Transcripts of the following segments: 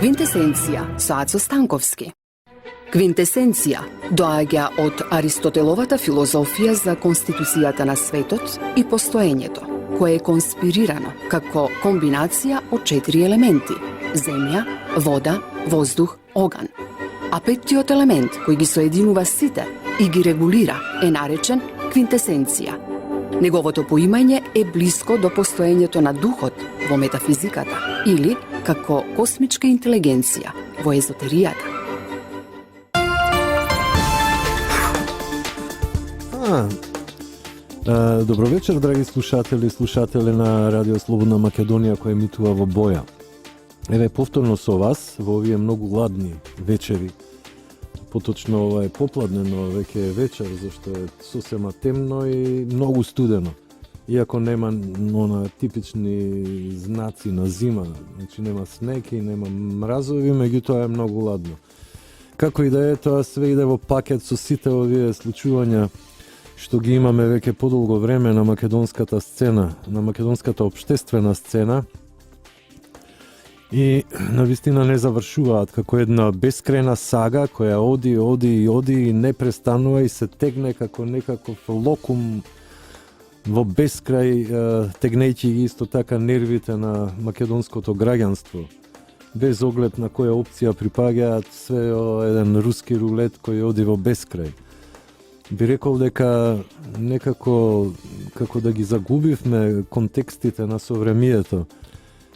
Квинтесенција со Ацо Станковски. Квинтесенција доаѓа од Аристотеловата филозофија за конституцијата на светот и постоењето, кое е конспирирано како комбинација од 4 елементи – земја, вода, воздух, оган. А петтиот елемент, кој ги соединува сите и ги регулира, е наречен квинтесенција. Неговото поимање е блиско до постоењето на духот во метафизиката или како космичка интелигенција во езотеријата. Добро вечер, драги слушатели на Радио Слободна Македонија која емитува во Боја. Еве повторно со вас во овие многу ладни вечери. Поточно ова е попладнено, веќе е вечер, зашто е сосема темно и многу студено. Иако нема она типични знаци на зима, значи нема снег и нема мразови, меѓутоа е многу ладно. Како и да е, тоа све иде во пакет со сите овие случувања што ги имаме веќе подолго време на македонската сцена, на македонската општествена сцена, и навистина не завршуваат како една бескрајна сага која оди и не престанува и се тегне како некаков локум во бескрај, тегнејќи ги исто така нервите на македонското граѓанство. Без оглед на која опција припаѓаат, све еден руски рулет кој оди во бескрај. Би рекол дека некако како да ги загубивме контекстите на совремието,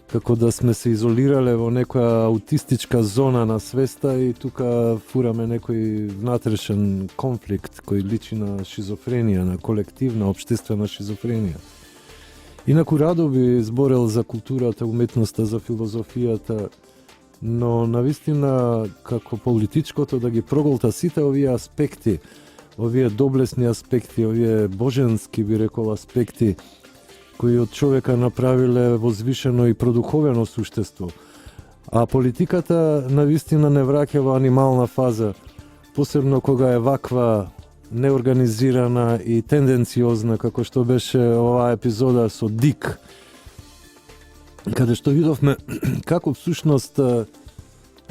како да сме се изолирале во некоја аутистичка зона на свеста и тука фураме некој внатрешен конфликт кој личи на шизофренија, на колективна општествена шизофренија. Инаку радо би зборел за културата, уметноста, за филозофијата, но навистина како политичкото да ги проголта сите овие аспекти, овие доблесни аспекти, овие боженски би рекол аспекти, кои од човека направиле возвишено и продуховено суштество. А политиката навистина не враќа во анимална фаза, посебно кога е ваква неорганизирана и тенденциозна, како што беше оваа епизода со Дик, каде што видовме како всушност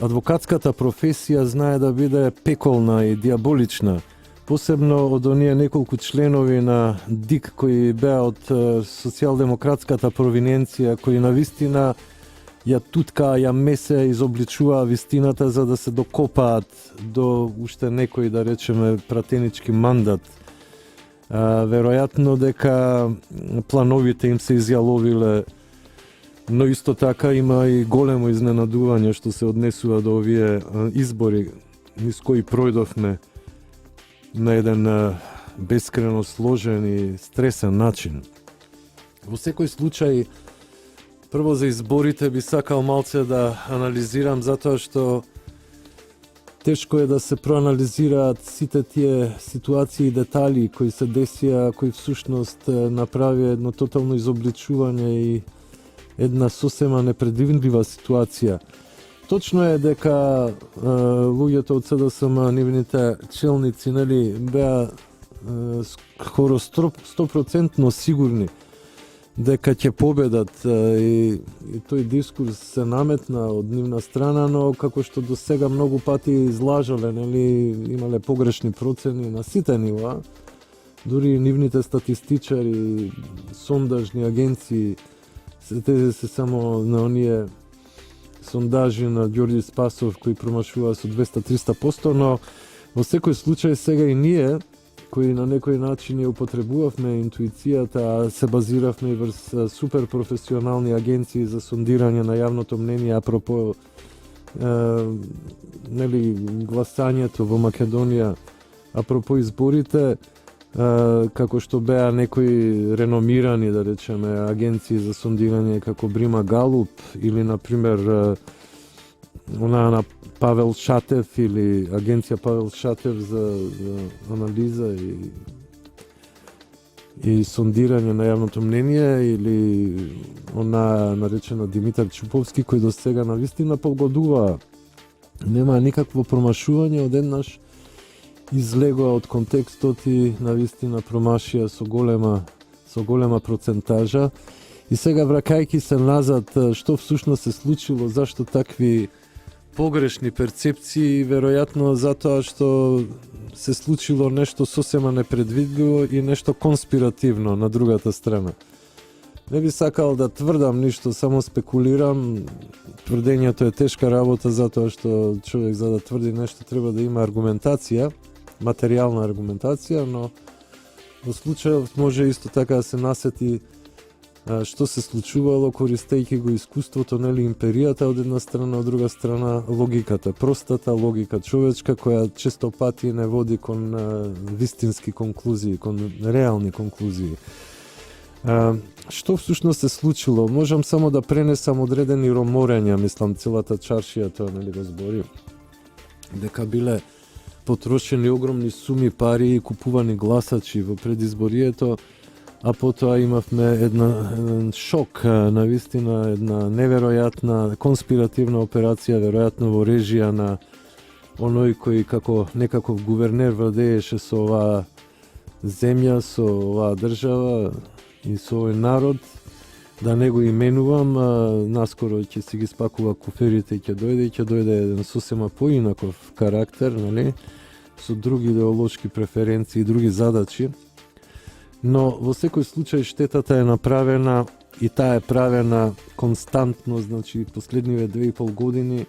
адвокатската професија знае да биде пеколна и диаболична, посебно од оние неколку членови на ДИК кои беа од социјалдемократската провиненција, кои навистина ја туткаа, ја месе, изобличуваа вистината за да се докопаат до уште некој, да речеме, пратенички мандат. Веројатно дека плановите им се изјаловиле, но исто така има и големо изненадување што се однесува до овие избори низ кои пројдовме на еден бескрено сложен и стресен начин. Во секој случај, прво за изборите би сакал малце да анализирам, затоа што тешко е да се проанализираат сите тие ситуации и детали кои се десија, кои всушност направи едно тотално изобличување и една сосема непредвидлива ситуација. Точно е дека луѓето од СДСМ, нивните челници, нели, беа скоро 100% сигурни дека ќе победат и тој дискурс се наметна од нивна страна, но како што до сега многу пати излажале, нели, имале погрешни процени на сите нива, дури нивните статистичари, сондажни агенции, се само на оние сондажи на Ѓорѓи Спасов кои промашува со 200-300%, но во секој случај сега и ние, кои на некој начин ја употребувавме интуицијата, а се базиравме и врз супер професионални агенции за сондирање на јавното мнение, апропо нели, гласањето во Македонија, апропо изборите, како што беа некои реномирани, да речеме, агенции за сондирање како Брима Галуп или, например, она на Павел Шатев или агенција Павел Шатев за анализа и сондирање на јавното мнение, или она наречена Димитар Чуповски, кој до сега навистина погодува. Нема никакво промашување, одеднаш излегоа од контекстот и навистина промашија со голема процентажа. И сега вракајќи се назад, што всушност се случило, зашто такви погрешни перцепции, веројатно затоа што се случило нешто сосема непредвидливо и нешто конспиративно на другата страна. Не би сакал да тврдам ништо, само спекулирам. Тврдењето е тешка работа затоа што човек за да тврди нешто треба да има аргументација, материјална аргументација, но во случајот може исто така да се насети што се случувало користејќи го искуството, нели, империјата од една страна, од друга страна логиката, простата логика човечка која често пати не води кон вистински конклузии, кон реални конклузии. Што всушност се случило? Можам само да пренесам одредени роморења, мислам, целата чаршија тоа, нели, го збори, дека биле потрошени огромни суми пари и купувани гласачи во предизборието, а потоа имавме еден шок, навистина една неверојатна конспиративна операција, веројатно во режија на оној кој како некаков гувернер владееше со оваа земја, со оваа држава и со овој народ, да не го именувам, наскоро ќе си ги спакува куферите и ќе дојде еден сосема поинаков карактер, нели, со други идеолошки преференции и други задачи. Но во секој случај штетата е направена и таа е правена константно, значи последниве 2,5 години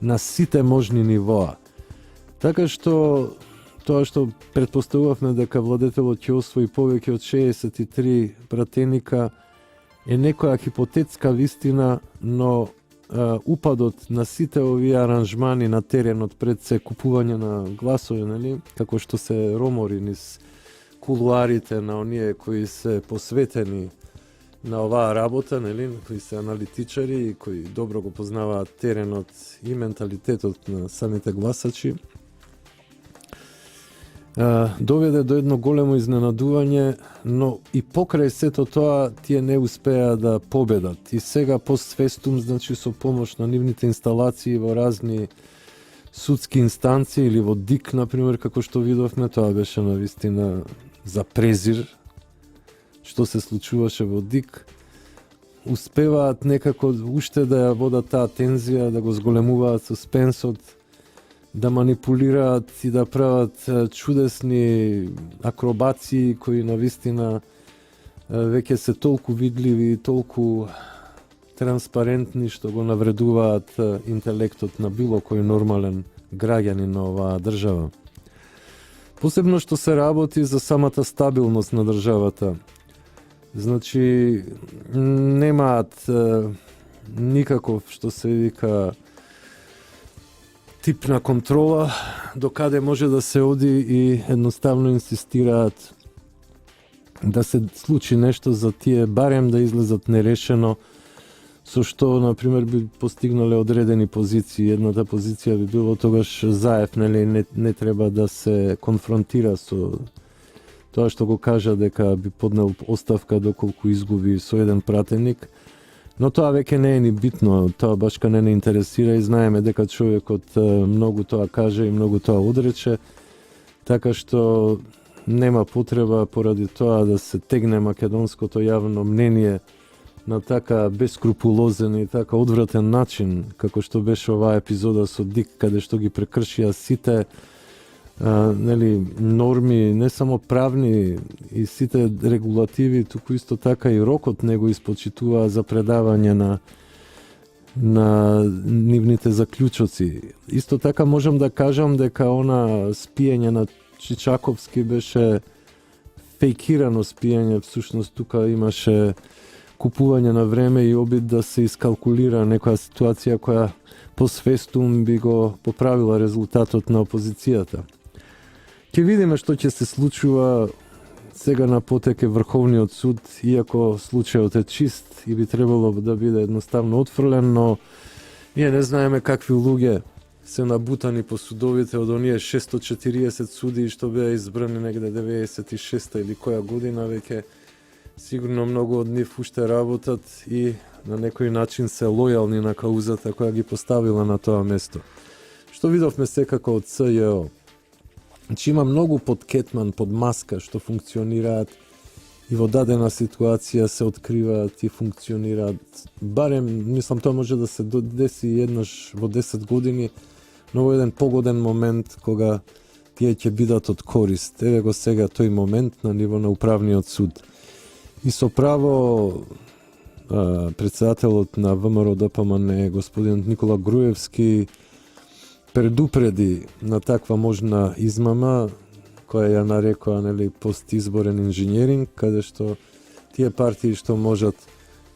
на сите можни нивоа. Така што тоа што претпоставувавме дека владетелот ќе освои повеќе од 63 пратеника е некоја хипотетска вистина, но упадот на сите овие аранжмани на теренот пред се купување на гласови, нели, како што се ромори низ кулуарите на оние кои се посветени на оваа работа, нели, кои се аналитичари и кои добро го познаваат теренот и менталитетот на самите гласачи, доведе до едно големо изненадување, но и покрај сето тоа тие не успеа да победат. И сега постфестум, значи со помош на нивните инсталации во разни судски инстанции или во ДИК, например, како што видовме, тоа беше навистина за презир, што се случуваше во ДИК, успеваат некако уште да ја водат таа тензија, да го зголемуваат суспенсот, да манипулираат и да прават чудесни акробации кои навистина веќе се толку видливи и толку транспарентни што го навредуваат интелектот на било кој нормален граѓанин на оваа држава. Посебно што се работи за самата стабилност на државата. Значи, немаат никаков, што се вика, тип на контрола, до каде може да се оди и едноставно инсистираат да се случи нешто за тие барем да излезат нерешено, со што, например, би постигнале одредени позиции. Едната позиција би било тогаш Заев, нели, не треба да се конфронтира со тоа што го кажа дека би поднел оставка доколку изгуби со еден пратеник. Но тоа веќе не е ни битно, тоа башка не интересира и знаеме дека човекот многу тоа каже и многу тоа одрече, така што нема потреба поради тоа да се тегне македонското јавно мнение на така бескрупулозен и така одвратен начин, како што беше оваа епизода со ДИК, каде што ги прекршија сите нели, норми, не само правни и сите регулативи, туку исто така и рокот не го испочитуваа за предавање на нивните заклучоци. Исто така можам да кажам дека она спиење на Чичаковски беше фейкирано спиење, всушност тука имаше купување на време и обид да се искалкулира некоја ситуација која посвестум би го поправила резултатот на опозицијата. Ќе видиме што ќе се случува. Сега на потек е Врховниот суд, иако случајот е чист и би требало да биде едноставно отфрлен, но ние не знаеме какви луѓе се набутани по судовите од оние 640 суди што беа избрани негде 96-та или која година веќе. Сигурно многу од нив уште работат и на некој начин се лојални на каузата која ги поставила на тоа место. Што видовме секако од СЈО. Значи има многу под кетман, под маска што функционираат и во дадена ситуација се откриваат и функционираат. Барем, мислам, тоа може да се деси еднаш во 10 години, но во еден погоден момент кога тие ќе бидат од корист. Еве го сега тој момент на ниво на управниот суд. И со право председателот на ВМРО ДПМН, господин Никола Груевски, предупреди на таква можна измама, која ја нарекоа, нели, постизборен инженеринг, каде што тие партии што можат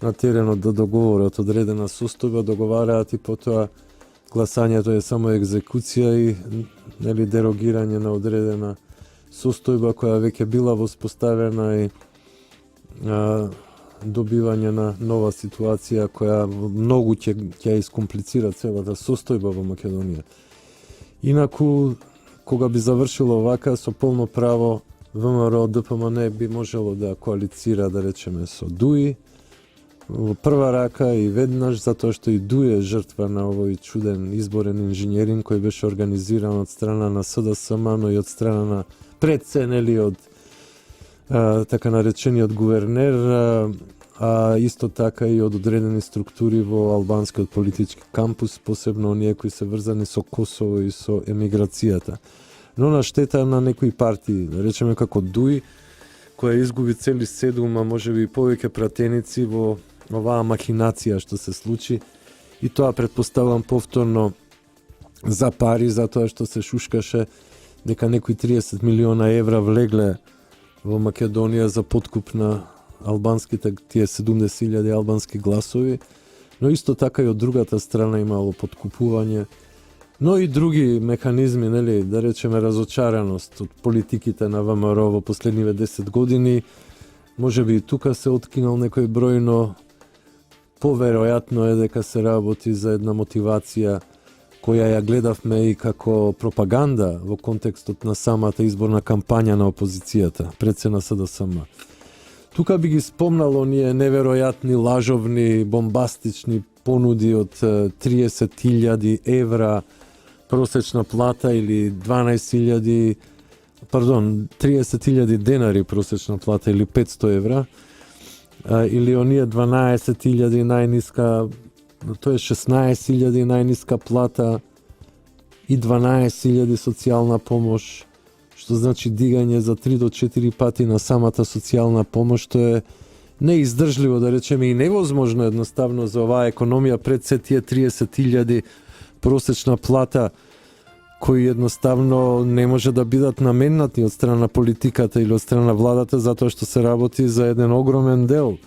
на теренот да договорат одредена состојба, договараат и потоа гласањето е само екзекуција и, нели, дерогирање на одредена состојба која веќе била воспоставена и добивање на нова ситуација која многу ќе искомплицира целата состојба во Македонија. Инаку, кога би завршило вака, со полно право ВМРО ДПМН би можело да коалицира, да речеме, со ДУИ во прва рака и веднаш, затоа што и ДУИ е жртва на овој чуден изборен инженеринг кој беше организиран од страна на СДСМ, но и од страна на предсе, нели, од така наречениот гувернер, а исто така и од одредени структури во албанскиот политички кампус, посебно оние кои се врзани со Косово и со емиграцијата. Но на штета на некои партии, да речеме како ДУИ, која изгуби цели 7, а можеби и повеќе пратеници во оваа махинација што се случи, и тоа претпоставам повторно за пари, затоа што се шушкаше дека некои 30 милиона евра влегле во Македонија за подкуп на албанските, тие 70.000 албански гласови, но исто така и од другата страна имало подкупување, но и други механизми, нели, да речеме разочараност од политиките на ВМРО во последниве 10 години. Можеби и тука се откинал некој број, но поверојатно е дека се работи за една мотивација која ја гледавме и како пропаганда во контекстот на самата изборна кампања на опозицијата, пред се на СДСМ. Тука би ги спомнал оние неверојатни, лажовни, бомбастични понуди од 30.000 евра просечна плата или 30.000 денари просечна плата или 500 евра, или оние 12.000 најниска, тоа е 16.000 најниска плата и 12.000 социјална помош, што значи дигање за 3 до 4 пати на самата социјална помош, што е неиздржливо, да речеме, и невозможно едноставно за оваа економија пред се тие 30.000 просечна плата, кои едноставно не може да бидат наменати од страна на политиката или од страна на владата, затоа што се работи за еден огромен дел,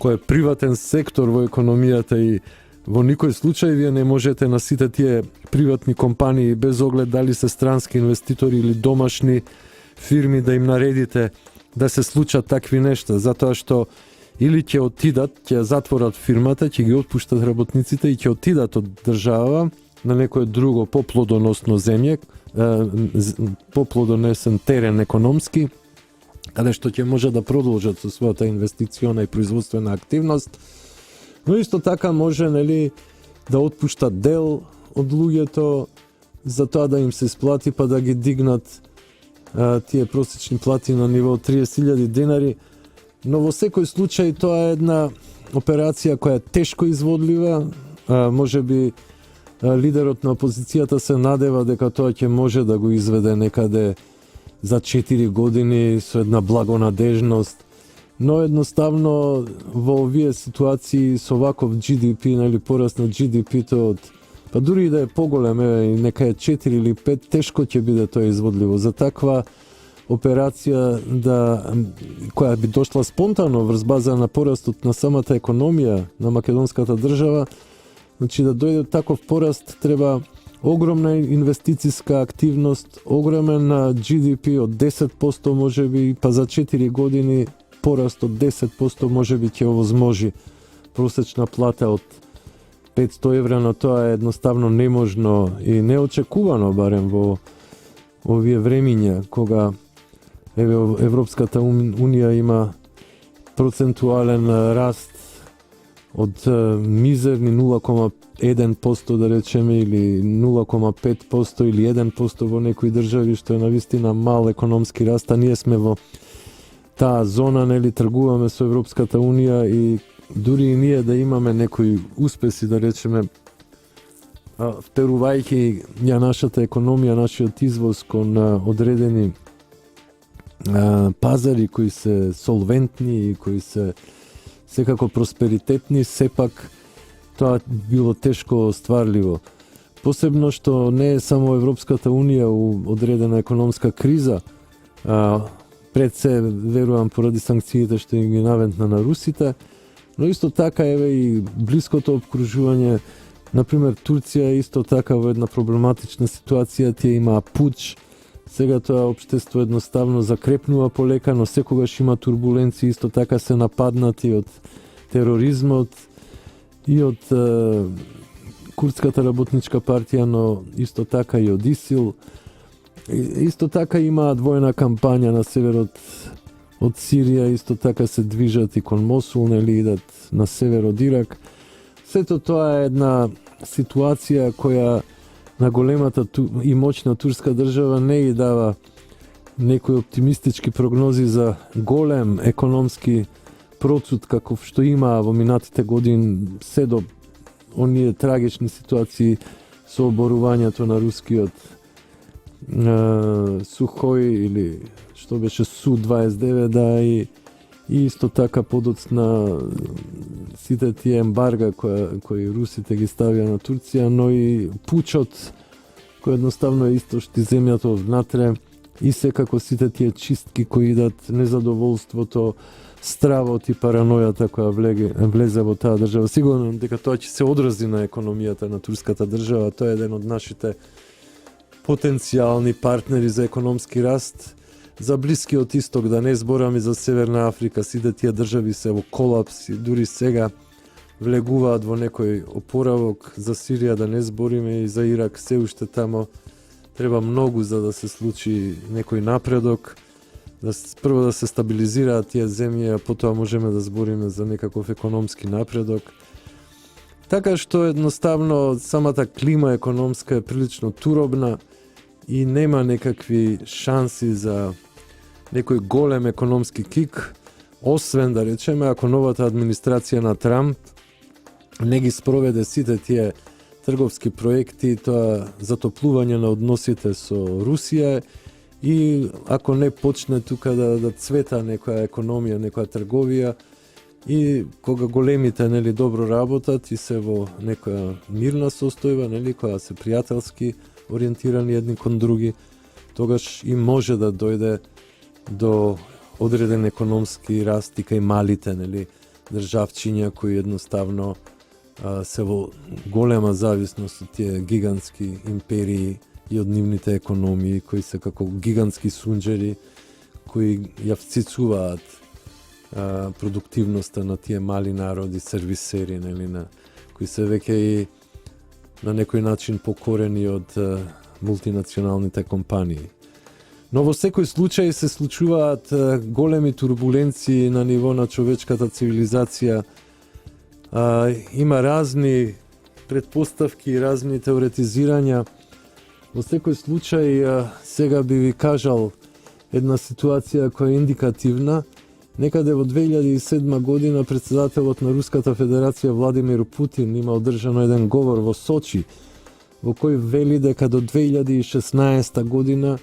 кој е приватен сектор во економијата и во никој случај вие не можете на сите тие приватни компании, без оглед дали се странски инвеститори или домашни фирми, да им наредите да се случат такви нешта, затоа што или ќе отидат, ќе затворат фирмата, ќе ги отпуштат работниците и ќе отидат од држава на некое друго поплодоносно земје, поплодонесен терен економски, каде што ќе може да продолжат со својата инвестициона и производствена активност, но исто така може, нели, да отпуштат дел од луѓето за тоа да им се исплати, па да ги дигнат тие просечни плати на ниво 30.000 денари, но во секој случај тоа е една операција која е тешко изводлива. Можеби лидерот на опозицијата се надева дека тоа ќе може да го изведе некаде за 4 години со една благонадежност, но едноставно во овие ситуации со ваков GDP, нели, пораст на GDP-то од, па дури и да е поголем, и нека е 4 или 5, тешко ќе биде тоа изводливо. За таква операција која би дошла спонтано врз база на порастот на самата економија на македонската држава, значи да дојде таков пораст треба огромна инвестициска активност, огромен GDP од 10% можеби, па за 4 години пораст од 10% можеби ќе овозможи просечна плата од 500 евра, но тоа е едноставно неможно и неочекувано, барем во овие времиња, кога Европската унија има процентуален раст од мизерни 0,1% да речеме, или 0,5% или 1% во некои држави, што е навистина мал економски раст, а ние сме во таа зона, нели, тргуваме со Европската Унија и дури и ние да имаме некои успеси, да речеме, втерувајќи ја нашата економија, нашиот извоз кон одредени пазари кои се солвентни и кои се секако просперитетни, сепак тоа било тешко остварливо. Посебно што не е само Европската Унија у одредена економска криза, пред се, верувам, поради санкциите што ги навентна на русите, но исто така еве и блиското обкружување, например Турција исто така во една проблематична ситуација, тие имаа пуч, сега тоа општество едноставно закрепнува полека, но секогаш има турбуленции, исто така се нападнати од тероризмот и од Курдската работничка партија, но исто така и од ИСИЛ. Исто така има двојна кампања на северот од Сирија, исто така се движат и кон Мосул, нели, идат на север од Ирак. Сето тоа е една ситуација која на големата и моćна турска држава не ги дава некои оптимистички прогнози за голем економски процут каков што има во минатите години, се до оние трагични ситуации со оборувањето на рускиот Сухој или што беше Су-29, да, и исто така подоцна сите тие ембарга кои русите ги ставија на Турција, но и пучот кој едноставно истошти земјата внатре и секако сите тие чистки кои идат, незадоволството, стравот и паранојата која влезе во таа држава. Сигурно дека тоа ќе се одрази на економијата на турската држава. Тоа е еден од нашите потенцијални партнери за економски раст. За Блискиот Исток, да не зборам и за Северна Африка, сите тие држави се во колапс и дури сега влегуваат во некој опоравок. За Сирија да не збориме и за Ирак, се уште тамо треба многу за да се случи некој напредок, прво да се стабилизираат тие земји, а потоа можеме да збориме за некаков економски напредок. Така што едноставно самата клима економска е прилично туробна и нема некакви шанси за некој голем економски кик, освен да речеме ако новата администрација на Трамп не ги спроведе сите тие трговски проекти, тоа затоплување на односите со Русија, и ако не почне тука да цвета некоја економија, некоја трговија, и кога големите, нели, добро работат и се во некоја мирна состојба, нели, која се пријателски ориентирани едни кон други, тогаш и може да дојде до одреден економски раст и кај малите, нели, државчиња кои едноставно се во голема зависност од тие гигантски империи и од нивните економии, кои се како гигантски сунџери, кои ја вцицуваат продуктивноста на тие мали народи, сервисери, нели, кои се веќе и на некој начин покорени од мултинационалните компании. Но во секој случај се случуваат големи турбуленции на ниво на човечката цивилизација. Има разни предпоставки и разни теоретизирања. Во секој случај, сега би ви кажал една ситуација која е индикативна. Некаде во 2007 година председателот на Руската Федерација Владимир Путин има одржано еден говор во Сочи, во кој вели дека до 2016 година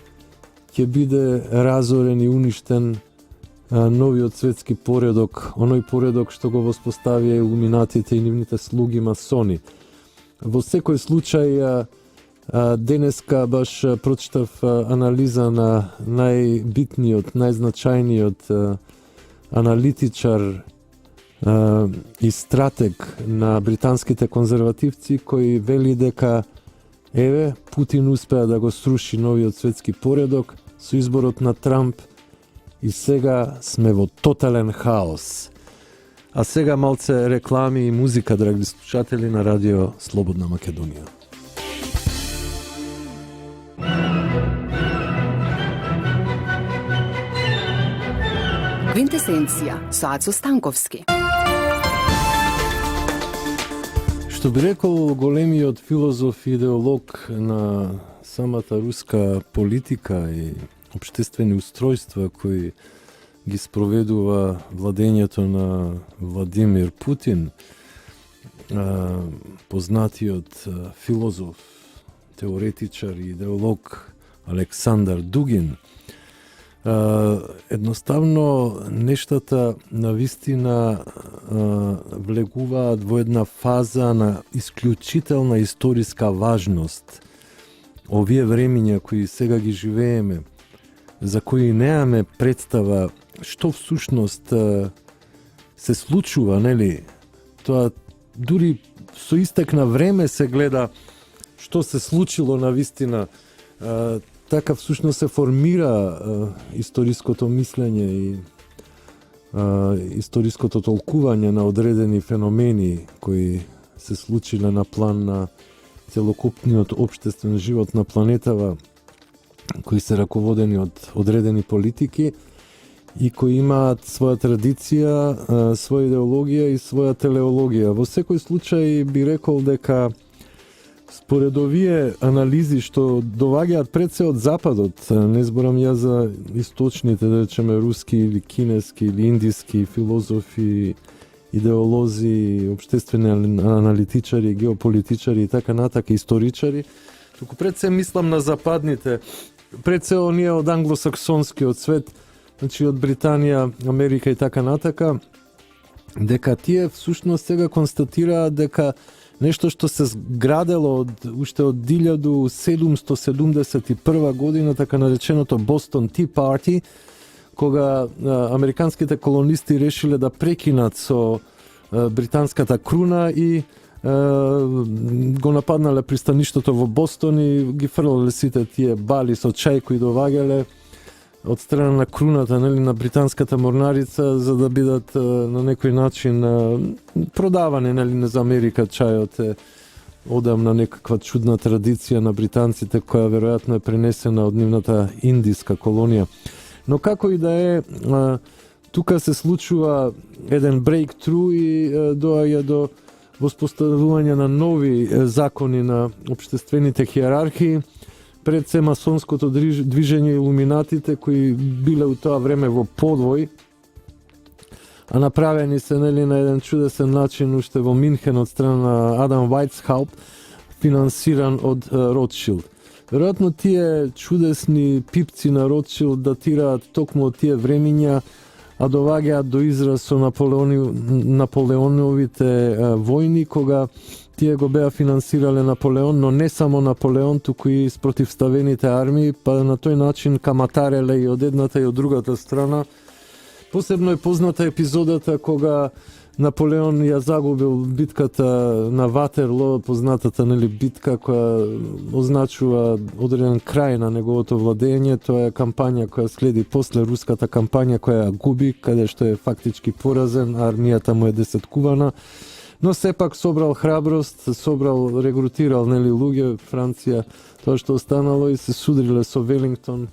ќе биде разорен и уништен новиот светски поредок, оној поредок што го воспоставија илуминатите и нивните слуги масони. Во секој случај, денеска баш прочитав анализа на најбитниот, најзначајниот аналитичар и стратег на британските конзервативци, кој вели дека еве Путин успеа да го сруши новиот светски поредок со изборот на Трамп и сега сме во тотален хаос. А сега малце реклами и музика, драги слушатели на Радио Слободна Македонија. Квинтесенција со Ацо Станковски. Што би рекол големиот филозоф и идеолог на самата руска политика и општествени устројства кои ги спроведува владењето на Владимир Путин, познатиот филозоф, теоретичар и идеолог Александар Дугин, едноставно нештата навистина влегуваат во една фаза на исклучителна историска важност. Овие времиња кои сега ги живееме, за кои немаме представа што всушност се случува, нели? Тоа дури со истек на време се гледа што се случило на вистина. Така всушност се формира историското мислење и историското толкување на одредени феномени кои се случиле на план на целокупниот општествен живот на планетава, кои се раководени од одредени политики и кои имаат своја традиција, своја идеологија и своја телеологија. Во секој случај би рекол дека според овие анализи што доваѓаат пред се од Западот, не зборам ја за источните, да речеме руски или кинески или индиски филозофи, идеолози, обштествени аналитичари, геополитичари и така натака, историчари, туку пред се мислам на западните, пред се оние од англосаксонскиот свет, значи од Британија, Америка и така натака, дека тие всушност сега констатираат дека нешто што се градело уште од 1771 година, така нареченото Бостон Ти Парти, кога американските колонисти решиле да прекинат со британската круна и го нападнале пристаништето во Бостон и ги фрлале сите тие бали со чај кои доваѓале од страна на круната, нели, на британската морнарица, за да бидат на некој начин продавани, нели, не за Америка чајот е одамна некаква чудна традиција на британците која веројатно е пренесена од нивната индиска колонија. Но како и да е, тука се случува еден breakthrough и доаѓа до воспоставување на нови закони на општествените хиерархии, пред се масонското движење илуминатите кои биле у тоа време во подвој, а направени се, нели, на еден чудесен начин уште во Минхен од страна на Адам Вајцхаупт, финансиран од Ротшилд. Веројатно тие чудесни пипци на Ротшилд датираат токму од тие времиња, а доваѓаат до израз со Наполеоновите војни, кога тие го беа финансирале Наполеон, но не само Наполеон, туку и спротивставените армии, па на тој начин каматареле и од едната и од другата страна. Посебно е позната епизодата кога Наполеон ја загубил битката на Ватерло, познатата, нели, битка која означува одреден крај на неговото владење. Тоа е кампања која следи после руската кампања која ја губи, каде што е фактички поразен, армијата му е десеткувана. Но сепак собрал храброст, регрутирал, нели, луѓе, Франција, тоа што останало, и се судриле со Велингтон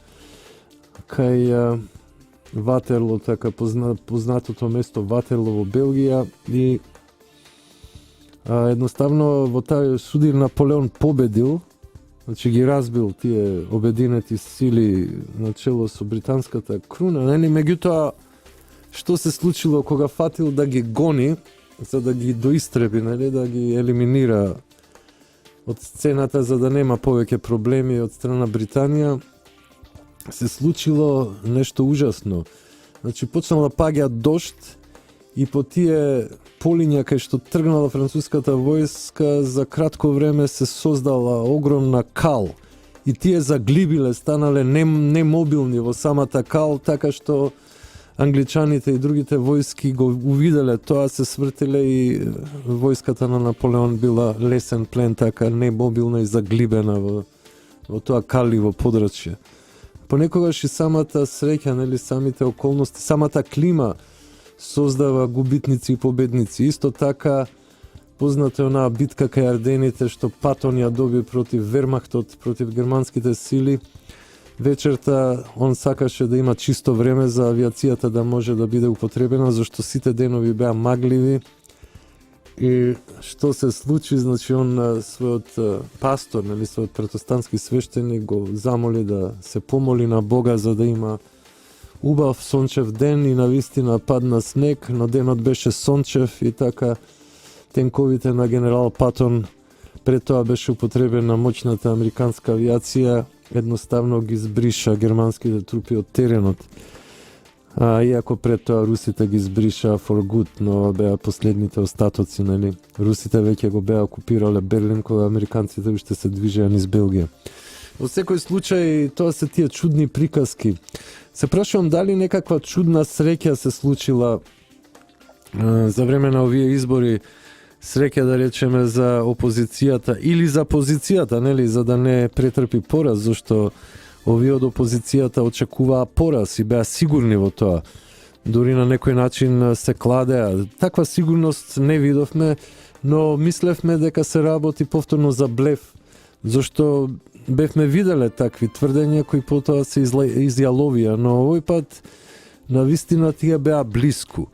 кај Ватерло, така познатото место Ватерло во Белгија, и едноставно во тај судир Наполеон победил, значи ги разбил тие обединети сили на чело со британската круна, нели, меѓутоа што се случило кога фатил да ги гони, за да ги доистреби, нели, да ги елиминира од сцената за да нема повеќе проблеми од страна Британија, се случило нешто ужасно. Значи, почнал да паѓа дожд и по тие полиња кај што тргнала француската војска, за кратко време се создала огромна кал и тие заглибиле, станале немобилни во самата кал, така што англичаните и другите војски го увиделе тоа, се свртиле и војската на Наполеон била лесен плен, така немобилна и заглибена во тоа каливо подрачје. Понекогаш и самата среќа, нели, самите околности, самата клима создава губитници и победници. Исто така позната е онаа битка кај Ардените што Патон ја доби против Вермахтот, против германските сили. Вечерта он сакаше да има чисто време за авиацијата да може да биде употребена, зашто сите денови беа магливи. И што се случи, значи он својот пастор, нели, својот протестантски свештеник го замоли да се помоли на Бога за да има убав сончев ден и навистина падна снег, но денот беше сончев и така тенковите на генерал Патон пред тоа беше употребена моćната американска авиација, едноставно ги збриша германските трупи од теренот. Иако пред тоа русите ги збриша for good, но беа последните остатоци, нели? Русите веќе го беа окупирале Берлин, кога американците уште се движеа низ Белгија. Во секој случај, тоа се тие чудни приказки. Се прашувам дали некаква чудна среќа се случила за време на овие избори, среќа да речеме за опозицијата или за позицијата, нели, за да не претрпи пораз, зашто овие од опозицијата очекуваа пораз и беа сигурни во тоа. Дури на некој начин се кладеа. Таква сигурност не видовме, но мислевме дека се работи повторно за блеф, зашто бевме виделе такви тврдења кои потоа се изјаловија, но овој пат на вистина тие беа блиску.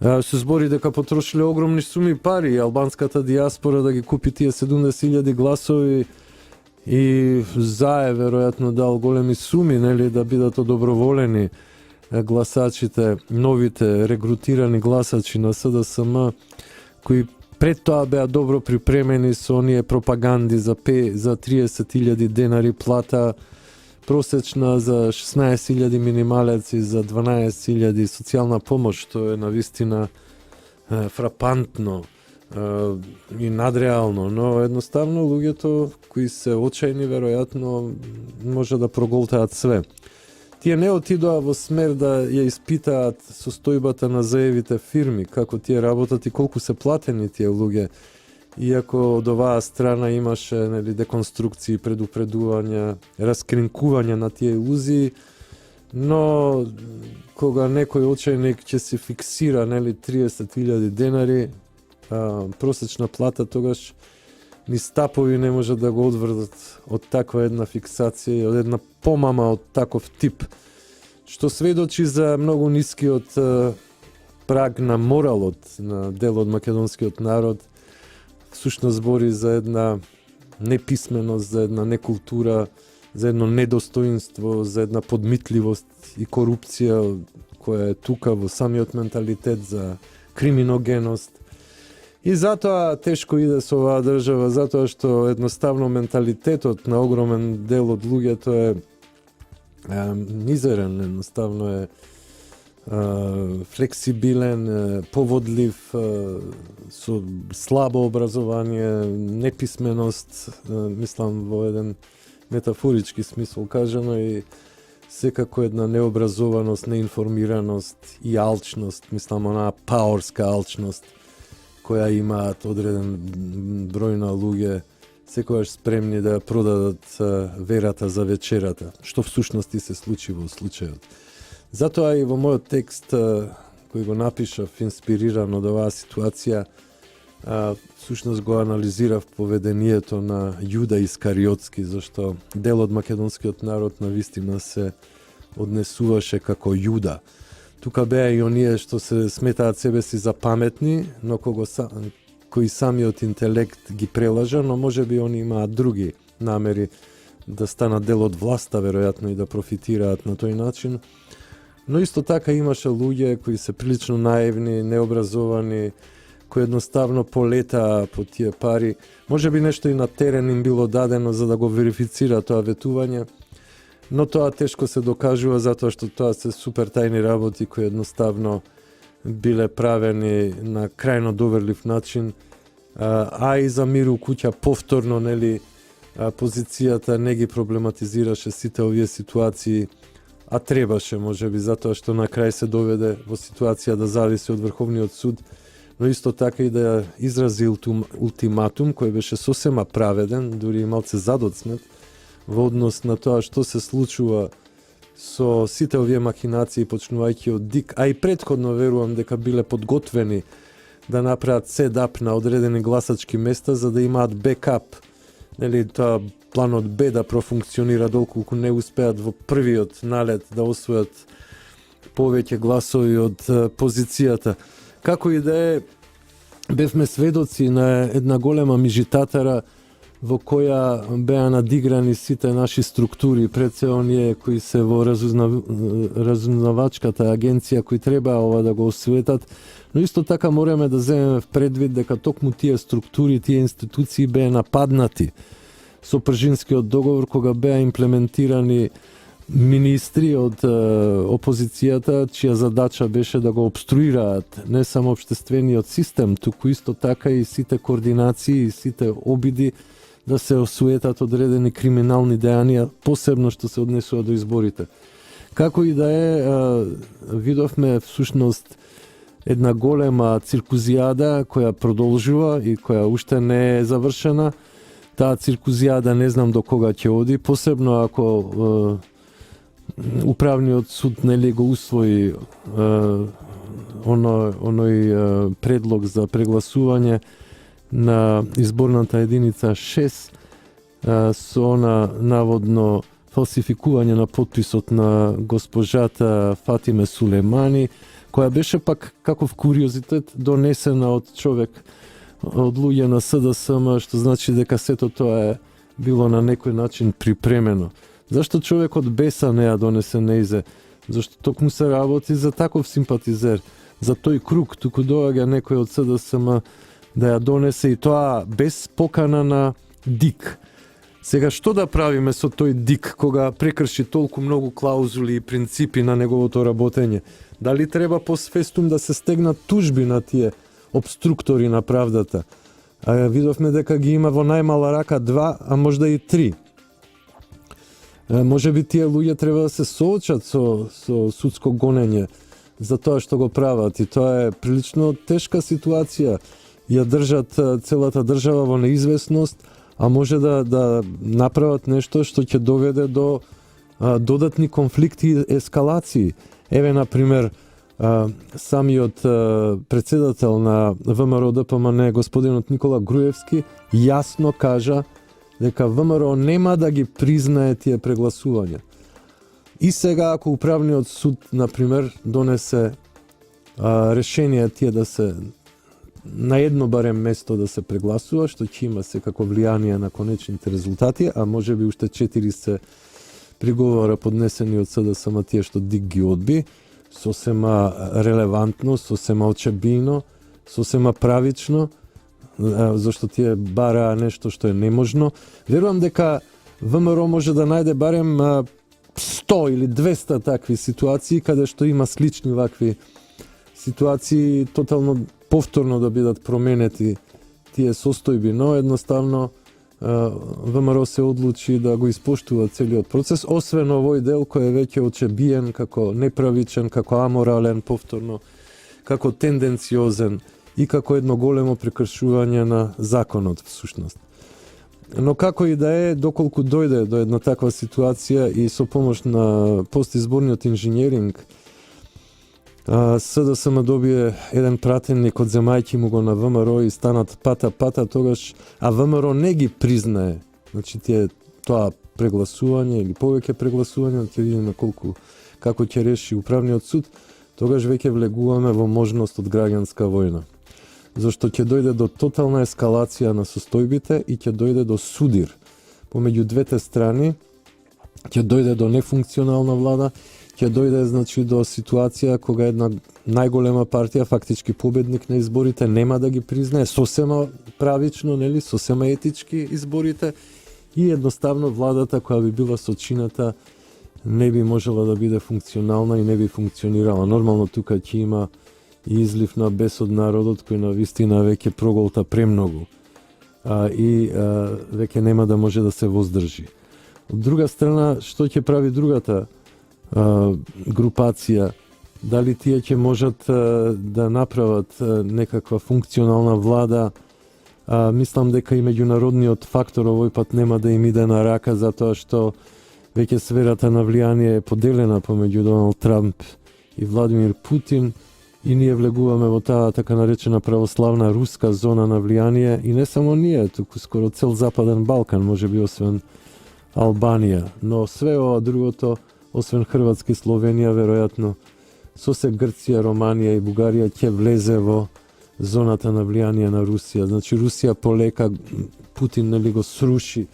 Се збори дека потрошиле огромни суми пари албанската диаспора да ги купи тие 70.000 гласови и Заев веројатно дал големи суми, нели, да бидат одоброволени гласачите, новите регрутирани гласачи на СДСМ, кои пред тоа беа добро припремени со оние пропаганди за 30.000 денари плата, просечна за 16.000 минималец и за 12.000 социјална помош, што е навистина фрапантно и надреално, но едноставно луѓето кои се очајни веројатно може да проголтаат све. Тие не отидоа во смер да ја испитаат состојбата на заевите фирми, како тие работат и колку се платени тие луѓе. Иако од оваа страна имаше, нели, деконструкции, предупредувања, раскринкување на тие илузии, но кога некој очајник ќе се фиксира, нели, 30.000 денари, просечна плата, тогаш ни стапови не може да го одврдат од таква една фиксација и од една помама од таков тип, што сведочи за многу нискиот праг на моралот на дел од македонскиот народ. Всушност збори за една неписменост, за една некултура, за едно недостоинство, за една подмитливост и корупција која е тука во самиот менталитет, за криминогеност. И затоа тешко иде со оваа држава, затоа што едноставно менталитетот на огромен дел од луѓето е мизерен, едноставно е флексибилен, поводлив, со слабо образование, неписменост, мислам во еден метафорички смисол кажано, и секако една необразованост, неинформираност и алчност, мислам онаа паорска алчност која имаат одреден број на луѓе, секогаш спремни да продадат верата за вечерата, што всушност и се случи во случајот. Затоа и во мојот текст, кој го напишав инспириран од оваа ситуација, всушност го анализирав поведението на Јуда Искариотски, зашто дел од македонскиот народ на вистина се однесуваше како Јуда. Тука беа и оние што се сметаат себе си за паметни, но кои самиот интелект ги прелажа, но може би они имаат други намери да станат дел од власта, веројатно, и да профитираат на тој начин. Но исто така имаше луѓе кои се прилично наивни, необразовани, кои едноставно полетаа по тие пари. Може би нешто и на терен им било дадено за да го верифицира тоа ветување, но тоа тешко се докажува затоа што тоа се супер тајни работи кои едноставно биле правени на крајно доверлив начин, а и за мир у куќа повторно, нели, позицијата не ги проблематизираше сите овие ситуации, а требаше, може би, затоа што на крај се доведе во ситуација да зависи од Врховниот суд, но исто така и да изрази ултиматум кој беше сосема праведен, дури и малце задоцнет, во однос на тоа што се случува со сите овие махинации, почнувајќи од ДИК, а и претходно верувам дека биле подготвени да направат седап на одредени гласачки места за да имаат бекап, нели, тоа планот Б да профункционира доколку не успеат во првиот налет да освојат повеќе гласови од позицијата. Како и да е, бевме сведоци на една голема мижитатара во која беа надиграни сите наши структури, пред се оние кои се во разузнавачката агенција кои треба ова да го осветат, но исто така мораме да земеме в предвид дека токму тие структури, тие институции беа нападнати со Пржинскиот договор кога беа имплементирани министри од опозицијата, чија задача беше да го обструираат не само општествениот систем, туку исто така и сите координации и сите обиди да се осуетат одредени криминални дејанија, посебно што се однесува до изборите. Како и да е, видовме всушност една голема циркузијада која продолжува и која уште не е завршена. Таа циркузијада не знам до кога ќе оди, посебно ако управниот суд нели го усвои оној предлог за прегласување на изборната единица 6 со она наводно фалсификување на подписот на госпожата Фатиме Сулемани, која беше пак каков куриозитет донесена од човек, од луѓе на СДСМ, што значи дека сето тоа е било на некој начин припремено. Зашто човек од беса не ја донесе неизе? Зашто токму се работи за таков симпатизер, за тој круг, туку доаѓа некој од СДСМ да ја донесе и тоа без покана на ДИК. Сега што да правиме со тој ДИК кога прекрши толку многу клаузули и принципи на неговото работење? Дали треба посфестум да се стегнат тужби на тие обструктори на правдата? Видовме дека ги има во најмала рака 2, а можда и 3. Може би тие луѓе треба да се соочат со судско гонење за тоа што го прават, и тоа е прилично тешка ситуација. Ја држат целата држава во неизвестност, а може да направат нешто што ќе доведе до додатни конфликти и ескалации. Еве, например, самиот председател на ВМРО ДПМН, господинот Никола Груевски, јасно кажа дека ВМРО нема да ги признае тие прегласувања. И сега, ако управниот суд, например, донесе решение тие да се на едно барем место да се прегласува, што ќе има секако влијание на конечните резултати, а може би уште 4 се приговора поднесени од СДСМ, тие што ДИК ги одби, сосема релевантно, сосема очебино, сосема правично, зашто тие бараа нешто што е неможно. Верувам дека ВМРО може да најде барем 100 или 200 такви ситуации каде што има слични вакви ситуации, тотално повторно да бидат променети тие состојби, но едноставно ВМРО се одлучи да го испоштува целиот процес, освен овој дел кој е веќе очебиен како неправичен, како аморален, повторно, како тенденциозен и како едно големо прекршување на законот всушност. Но како и да е, доколку дојде до една таква ситуација и со помош на постизборниот инженеринг, СДСМ добие еден пратеник од земајки му го на ВМРО и станат пата, тогаш, а ВМРО не ги признае, значи тоа прегласување или повеќе прегласување, ќе видиме како ќе реши управниот суд, тогаш веќе влегуваме во можност од граѓанска војна. Зашто ќе дојде до тотална ескалација на состојбите и ќе дојде до судир помеѓу двете страни, ќе дојде до нефункционална влада, ќе дојде значи до ситуација кога една најголема партија, фактички победник на изборите, нема да ги признае сосема правично, нели, сосема етички изборите, и едноставно владата која би била сочината не би можела да биде функционална и не би функционирала. Нормално тука ќе има и излив на бес од народот кој на вистина веќе проголта премногу и веќе нема да може да се воздржи. Од друга страна, што ќе прави другата групација? Дали тие ќе можат да направат некаква функционална влада? Мислам дека и меѓународниот фактор овој пат нема да им иде на рака, затоа што веќе сферата на влијание е поделена помеѓу Доналд Трамп и Владимир Путин, и ние влегуваме во таа така наречена православна руска зона на влијание, и не само ние, туку скоро цел Западен Балкан, може би освен Албанија. Но све ова другото, освен Хрватска и Словенија, веројатно со се Грција, Романија и Бугарија ќе влезе во зоната на влијание на Русија. Значи Русија полека Путин нели го сруши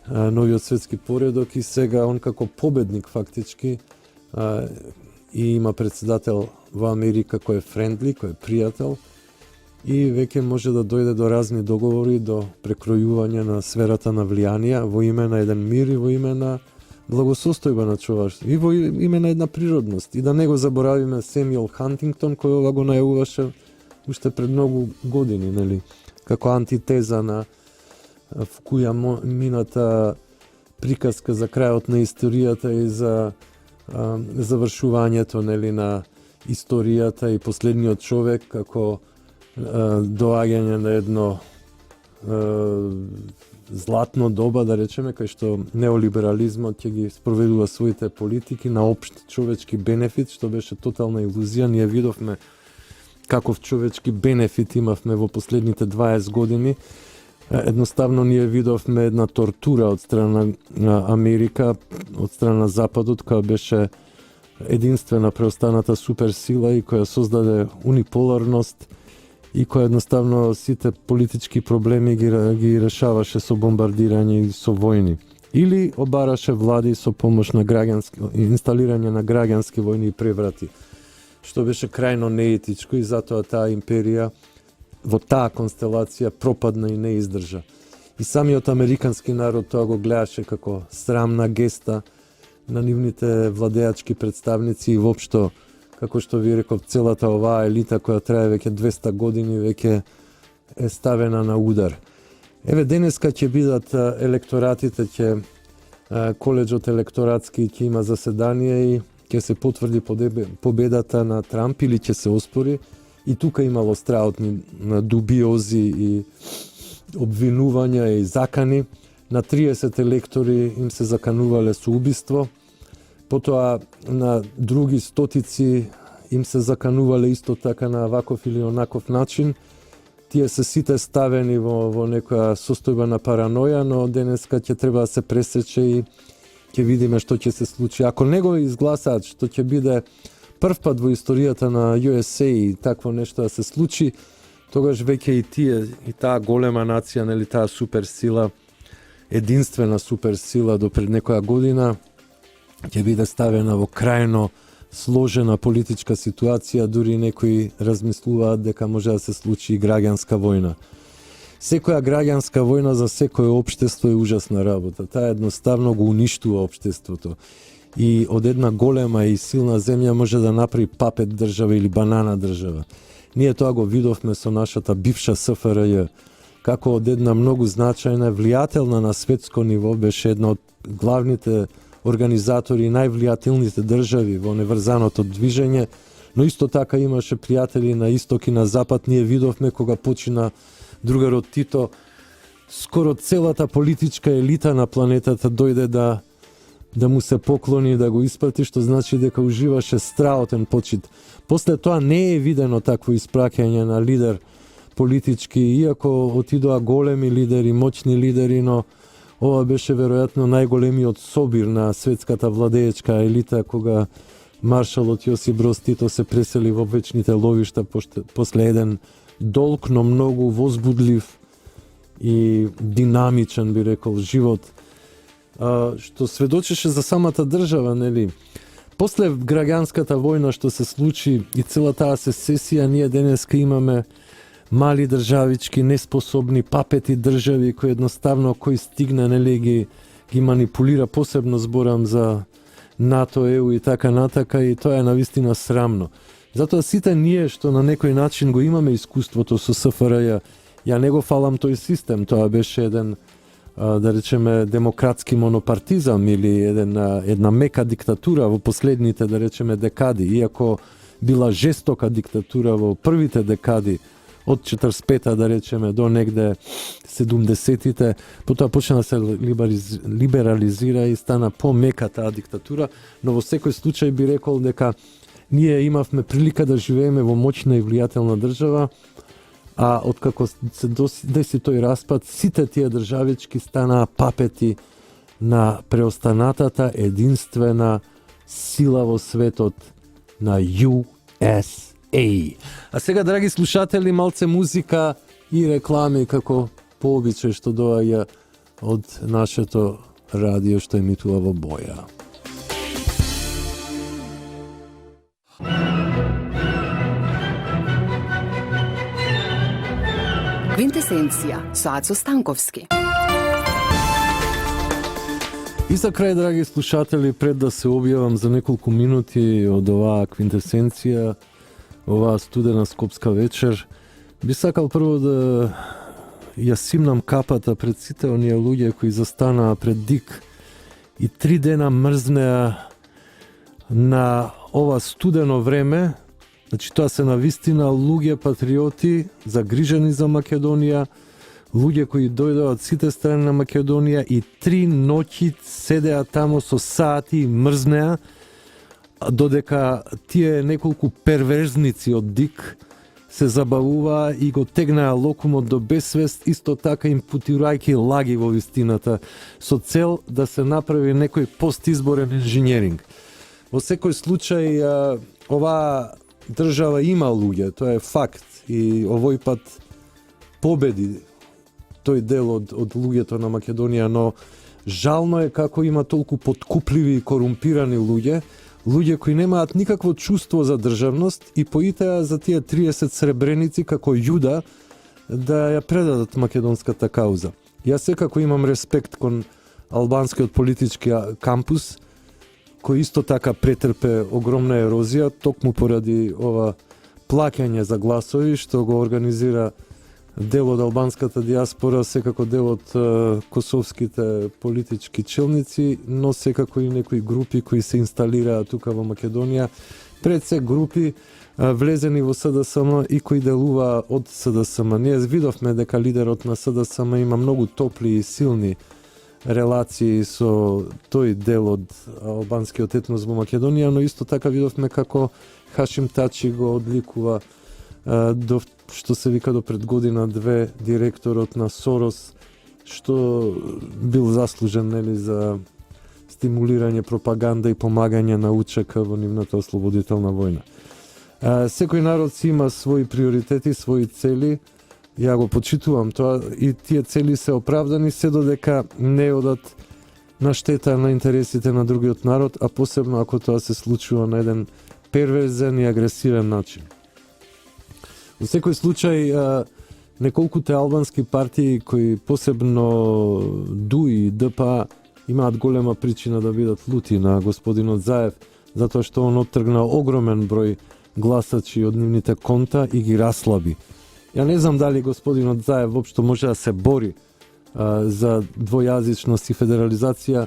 новиот светски поредок и сега он како победник фактички и има председател во Америка кој е френдли, кој е пријател и веќе може да дојде до разни договори, до прекројување на сферата на влијанија во име на еден мир и во име на благосостојба на човештво и во име на една природност. И да не го заборавиме Семјуел Хантингтон кој ова го најавуваше уште пред многу години, нели, како антитеза на Фукујамината приказка за крајот на историјата и за завршувањето, нели, на историјата и последниот човек како доаѓање на едно златно доба, да речеме, кај што неолиберализмот ќе ги спроведува своите политики на општ човечки бенефит, што беше тотална илузија. Ние видовме каков човечки бенефит имавме во последните 20 години. Едноставно ние видовме една тортура од страна на Америка, од страна на Западот, која беше единствена преостаната суперсила и која создаде униполарност и која едноставно сите политички проблеми ги решаваше со бомбардирање и со војни. Или обараше влади со помош на инсталирање на граѓански војни и преврати, што беше крајно неетичко и затоа таа империја во таа констелација пропадна и не издржа. И самиот американски народ тоа го гледаше како срамна геста на нивните владеачки представници и воопшто, како што ви реков, целата оваа елита која трае веќе 200 години веќе е ставена на удар. Еве денеска ќе бидат електоратите, коледжот електоратски ќе има заседание и ќе се потврди победата на Трамп или ќе се оспори. И тука имало страотни дубиози и обвинувања и закани. На 30 електори им се заканувале со убиство. Потоа на други стотици им се заканувале исто така на ваков или онаков начин. Тие се сите ставени во некоја состојба на параноја, но денеска ќе треба да се пресече и ќе видиме што ќе се случи. Ако не го изгласаат, што ќе биде прв пат во историјата на USA и такво нешто да се случи, тогаш веќе и тие, и таа голема нација, нели, таа суперсила, единствена суперсила до пред некоја година, ќе биде ставена во крајно сложена политичка ситуација, дури некои размислуваат дека може да се случи и граѓанска војна. Секоја граѓанска војна за секое општество е ужасна работа. Таа едноставно го уништува општеството. И од една голема и силна земја може да направи папет држава или банана држава. Ние тоа го видовме со нашата бивша СФРЈ, како од една многу значајна, влијателна на светско ниво, беше една од главните организатори и највлијателните држави во неврзаното движење, но исто така имаше пријатели на исток и на запад. Ние видовме кога почина другарот Тито, скоро целата политичка елита на планетата дојде да му се поклони и да го испрати, што значи дека уживаше страотен почит. После тоа не е видено такво испраќање на лидер политички, иако отидоа големи лидери, моćни лидери, но ова беше веројатно најголемиот собир на светската владеечка елита кога маршалот Јосип Броз Тито се пресели во вечните ловишта после еден долг, но многу возбудлив и динамичен, би рекол, живот, што сведочеше за самата држава, нели? После граѓанската војна што се случи и цела таа сесесија, ние денеска имаме мали државички, неспособни папети држави кои едноставно кој стигне, нели, ги манипулира, посебно зборам за НАТО, ЕУ и така натака, и тоа е навистина срамно. Затоа сите ние што на некој начин го имаме искуството со СФРЈ, ја не го фалам тој систем, тоа беше еден, да речеме, демократски монопартизам или една мека диктатура во последните, да речеме, декади, иако била жестока диктатура во првите декади од 45-та, да речеме, до негде 70-тите, потоа почна да се либерализира и стана по-мека таа диктатура, но во секој случај би рекол дека ние имавме прилика да живееме во моćна и влијателна држава, а откако се деси тој распад, сите тие државички станаа папети на преостанатата единствена сила во светот, на USA. А сега, драги слушатели, малце музика и реклами, како по обичај што доаѓа од нашето радио што емитува во Боја. Квинтесенција со Ацо Станковски. И за крај, драги слушатели, пред да се објавам за неколку минути од оваа квинтесенција, оваа студена скопска вечер, би сакал прво да ја симнам капата пред сите оние луѓе кои застанаа пред ДИК и 3 дена мрзнеа на ова студено време. Значи, тоа се навистина луѓе патриоти, загрижени за Македонија, луѓе кои дојдоа од сите страни на Македонија и 3 ноќи седеа тамо со сати и мрзнеа, додека тие неколку перверзници од ДИК се забавуваа и го тегнаа локумот до безсвест, исто така импутирајќи лаги во вистината, со цел да се направи некој постизборен инженеринг. Во секој случај, оваа држава има луѓе, тоа е факт, и овој пат победи тој дел од луѓето на Македонија, но жално е како има толку подкупливи и корумпирани луѓе кои немаат никакво чувство за државност и поитеа за тие 30 сребреници како Јуда да ја предадат македонската кауза. Јас секако имам респект кон албанскиот политички кампус, кој исто така претрпе огромна ерозија, токму поради ова плаќање за гласови, што го организира дел од албанската диаспора, секако дел од косовските политички челници, но секако и некои групи кои се инсталираа тука во Македонија, пред се групи влезени во СДСМ и кои делуваа од СДСМ. Ние видовме дека лидерот на СДСМ има многу топли и силни релации со тој дел од албанскиот етнос во Македонија, но исто така видовме како Хашим Тачи го одликува до што се вика до пред година-две директорот на Сорос, што бил заслужен, нели, за стимулирање пропаганда и помагање на УЧК во нивната ослободителна војна. Секој народ си има своји приоритети, своји цели. Ја го почитувам тоа и тие цели се оправдани се додека не одат на штета на интересите на другиот народ, а посебно ако тоа се случува на еден перверзен и агресивен начин. Во секој случај, неколкуте албански партии кои посебно ДУИ и ДПА имаат голема причина да бидат лути на господинот Заев, затоа што он оттргнал огромен број гласачи од нивните конта и ги раслаби. Ја не знам дали господинот Заев воопшто може да се бори за двојазичност и федерализација,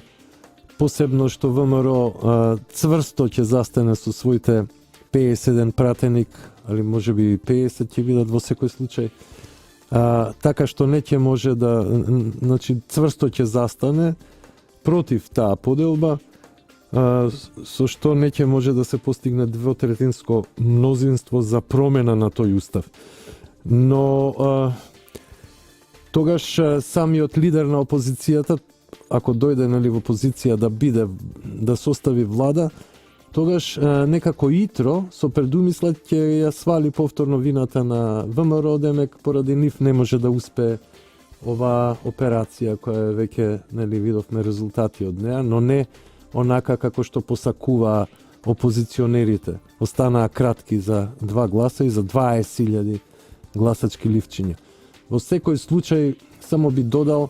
посебно што ВМРО цврсто ќе застане со своите 51 пратеник, али може би 50 ќе бидат во секој случај, така што не ќе може да, значи цврсто ќе застане против таа поделба, со што не ќе може да се постигне двотретинско мнозинство за промена на тој устав. Но тогаш самиот лидер на опозицијата, ако дојде, нели, во позиција да состави влада, тогаш некако ИТРО со предумислет ќе ја свали повторно вината на ВМРО, демек поради нив не може да успее оваа операција која веќе, нели, видовме резултати од неа, но не онака како што посакуваа опозиционерите. Останаа кратки за 2 гласа и за 20.000 гласачки ливчиња. Во секој случај само би додал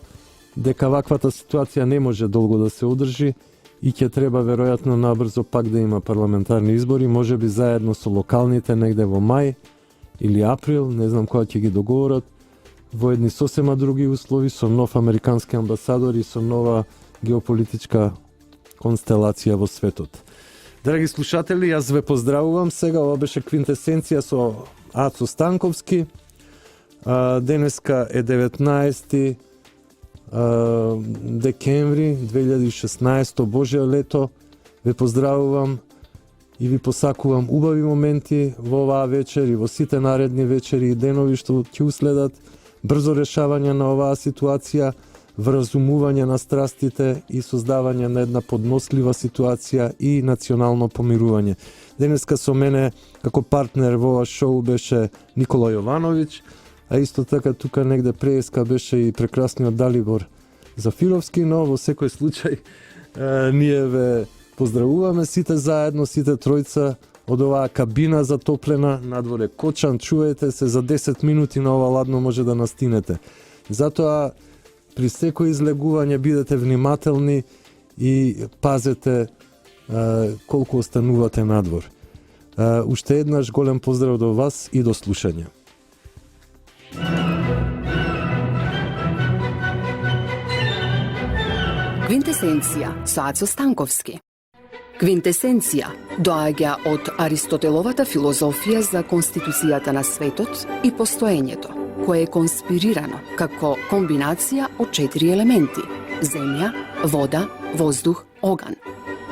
дека ваквата ситуација не може долго да се одржи и ќе треба веројатно набрзо пак да има парламентарни избори, можеби заедно со локалните негде во мај или април, не знам кога ќе ги договорат, во едни сосема други услови, со нов американски амбасадор и со нова геополитичка констелација во светот. Драги слушатели, јас ве поздравувам сега, ова беше квинтесенција со Ацо Станковски. Денеска е 19 декември 2016, Божје лето. Ве поздравувам и ви посакувам убави моменти во оваа вечер и во сите наредни вечери и денови што ќе уследат, брзо решавање на оваа ситуација, вразумување на страстите и создавање на една поднослива ситуација и национално помирување. Денеска со мене како партнер во ова шоу беше Никола Јовановиќ, а исто така тука негде преска беше и прекрасниот Далибор Зафировски, но во секој случај ние ве поздравуваме сите заедно, сите тројца од оваа кабина затоплена, надворе кочан, чувајте се, за 10 минути на ова ладно може да настинете. Затоа при секој излегување бидете внимателни и пазете колку останувате надвор. Уште еднаш голем поздрав до вас и до слушање. Квинтесенција со Ацо Станковски. Квинтесенција доаѓа од Аристотеловата филозофија за конституцијата на светот и постоењето, кое е конспирирано како комбинација од 4 елементи: земја, вода, воздух, оган.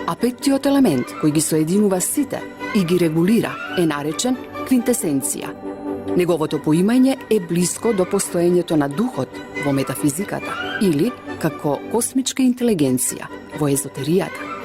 А петтиот елемент, кој ги соединува сите и ги регулира, е наречен квинтесенција. Неговото поимање е блиско до постоењето на духот во метафизиката или како космичка интелигенција во езотеријата.